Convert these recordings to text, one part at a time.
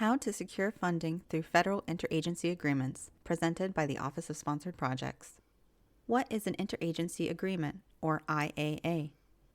How to secure funding through Federal Interagency Agreements, presented by the Office of Sponsored Projects. What is an interagency agreement, or IAA?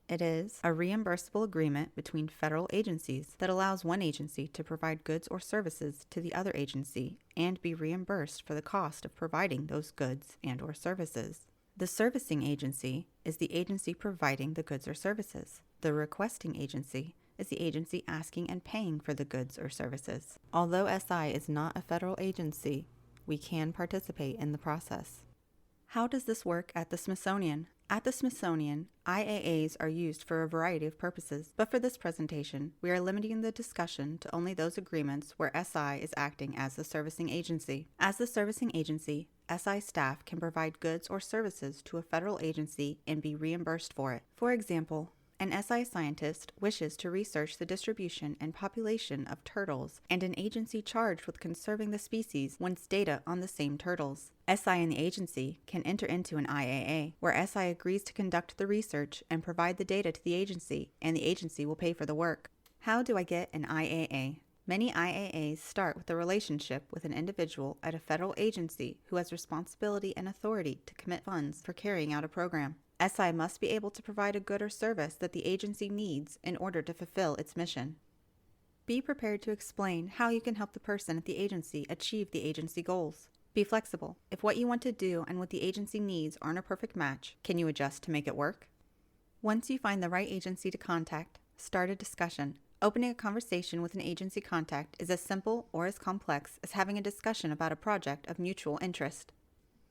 It is a reimbursable agreement between federal agencies that allows one agency to provide goods or services to the other agency and be reimbursed for the cost of providing those goods and or services. The servicing agency is the agency providing the goods or services. The requesting agency is the agency asking and paying for the goods or services. Although SI is not a federal agency, we can participate in the process. How does this work at the Smithsonian? At the Smithsonian, IAAs are used for a variety of purposes, but for this presentation, we are limiting the discussion to only those agreements where SI is acting as the servicing agency. As the servicing agency, SI staff can provide goods or services to a federal agency and be reimbursed for it. For example, an SI scientist wishes to research the distribution and population of turtles, and an agency charged with conserving the species wants data on the same turtles. SI and the agency can enter into an IAA, where SI agrees to conduct the research and provide the data to the agency, and the agency will pay for the work. How do I get an IAA? Many IAAs start with a relationship with an individual at a federal agency who has responsibility and authority to commit funds for carrying out a program. SI must be able to provide a good or service that the agency needs in order to fulfill its mission. Be prepared to explain how you can help the person at the agency achieve the agency goals. Be flexible. If what you want to do and what the agency needs aren't a perfect match, can you adjust to make it work? Once you find the right agency to contact, start a discussion. Opening a conversation with an agency contact is as simple or as complex as having a discussion about a project of mutual interest.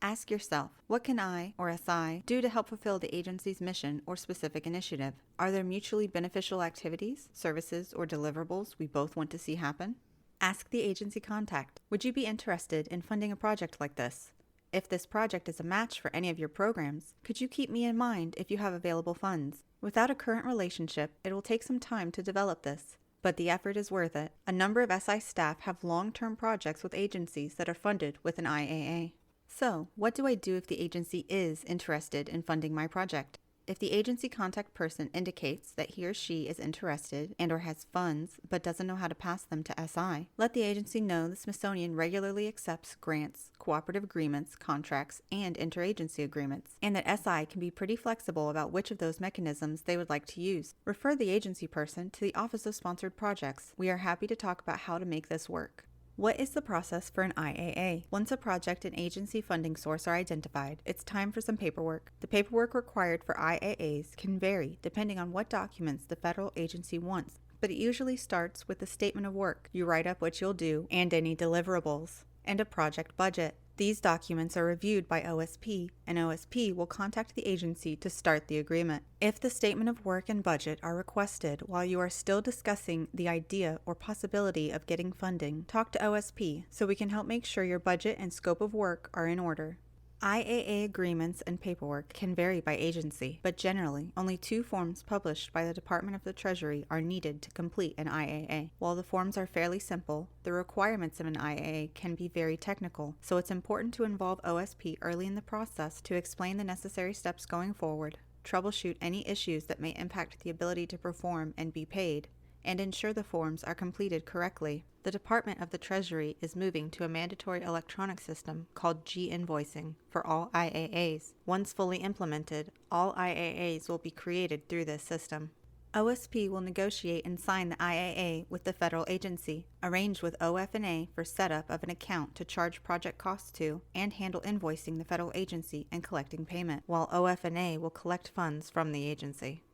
Ask yourself, what can I, or SI, do to help fulfill the agency's mission or specific initiative? Are there mutually beneficial activities, services, or deliverables we both want to see happen? Ask the agency contact, would you be interested in funding a project like this? If this project is a match for any of your programs, could you keep me in mind if you have available funds? Without a current relationship, it will take some time to develop this, but the effort is worth it. A number of SI staff have long-term projects with agencies that are funded with an IAA. So, what do I do if the agency is interested in funding my project? If the agency contact person indicates that he or she is interested and or has funds but doesn't know how to pass them to SI, let the agency know the Smithsonian regularly accepts grants, cooperative agreements, contracts, and interagency agreements, and that SI can be pretty flexible about which of those mechanisms they would like to use. Refer the agency person to the Office of Sponsored Projects. We are happy to talk about how to make this work. What is the process for an IAA? Once a project and agency funding source are identified, it's time for some paperwork. The paperwork required for IAAs can vary depending on what documents the federal agency wants, but it usually starts with a statement of work. You write up what you'll do and any deliverables, and a project budget. These documents are reviewed by OSP, and OSP will contact the agency to start the agreement. If the statement of work and budget are requested while you are still discussing the idea or possibility of getting funding, talk to OSP so we can help make sure your budget and scope of work are in order. IAA agreements and paperwork can vary by agency, but generally, only 2 forms published by the Department of the Treasury are needed to complete an IAA. While the forms are fairly simple, the requirements of an IAA can be very technical, so it's important to involve OSP early in the process to explain the necessary steps going forward, troubleshoot any issues that may impact the ability to perform and be paid, and ensure the forms are completed correctly. The Department of the Treasury is moving to a mandatory electronic system called G-invoicing for all IAAs. Once fully implemented, all IAAs will be created through this system. OSP will negotiate and sign the IAA with the federal agency, arrange with OF&A for setup of an account to charge project costs to, and handle invoicing the federal agency and collecting payment, while OF&A will collect funds from the agency.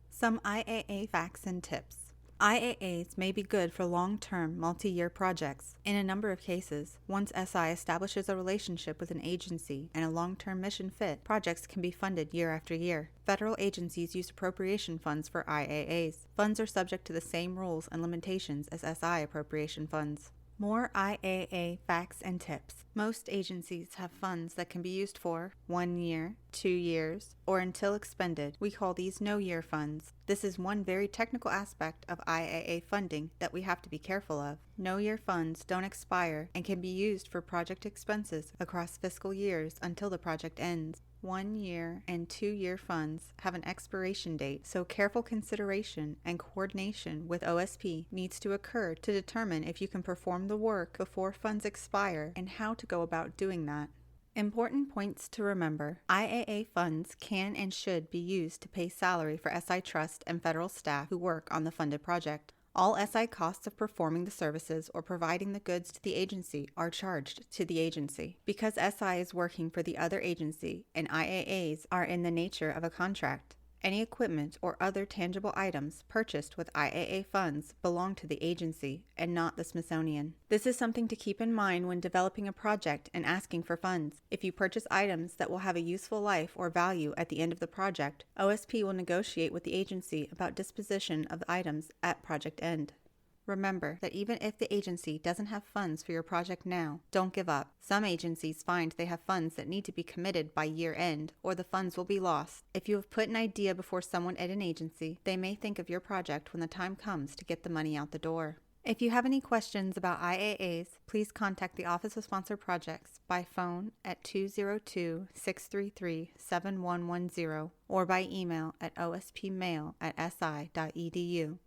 Some IAA facts and tips. IAAs may be good for long-term, multi-year projects. In a number of cases, once SI establishes a relationship with an agency and a long-term mission fit, projects can be funded year after year. Federal agencies use appropriation funds for IAAs. Funds are subject to the same rules and limitations as SI appropriation funds. More IAA facts and tips. Most agencies have funds that can be used for 1 year, 2 years, or until expended. We call these no-year funds. This is one very technical aspect of IAA funding that we have to be careful of. No-year funds don't expire and can be used for project expenses across fiscal years until the project ends. 1-year, and 2-year funds have an expiration date, so careful consideration and coordination with OSP needs to occur to determine if you can perform the work before funds expire and how to go about doing that. Important points to remember. IAA funds can and should be used to pay salary for SI Trust and federal staff who work on the funded project. All SI costs of performing the services or providing the goods to the agency are charged to the agency. Because SI is working for the other agency and IAAs are in the nature of a contract, any equipment or other tangible items purchased with IAA funds belong to the agency and not the Smithsonian. This is something to keep in mind when developing a project and asking for funds. If you purchase items that will have a useful life or value at the end of the project, OSP will negotiate with the agency about disposition of the items at project end. Remember that even if the agency doesn't have funds for your project now, don't give up. Some agencies find they have funds that need to be committed by year end, or the funds will be lost. If you have put an idea before someone at an agency, they may think of your project when the time comes to get the money out the door. If you have any questions about IAAs, please contact the Office of Sponsored Projects by phone at 202-633-7110 or by email at ospmail@si.edu.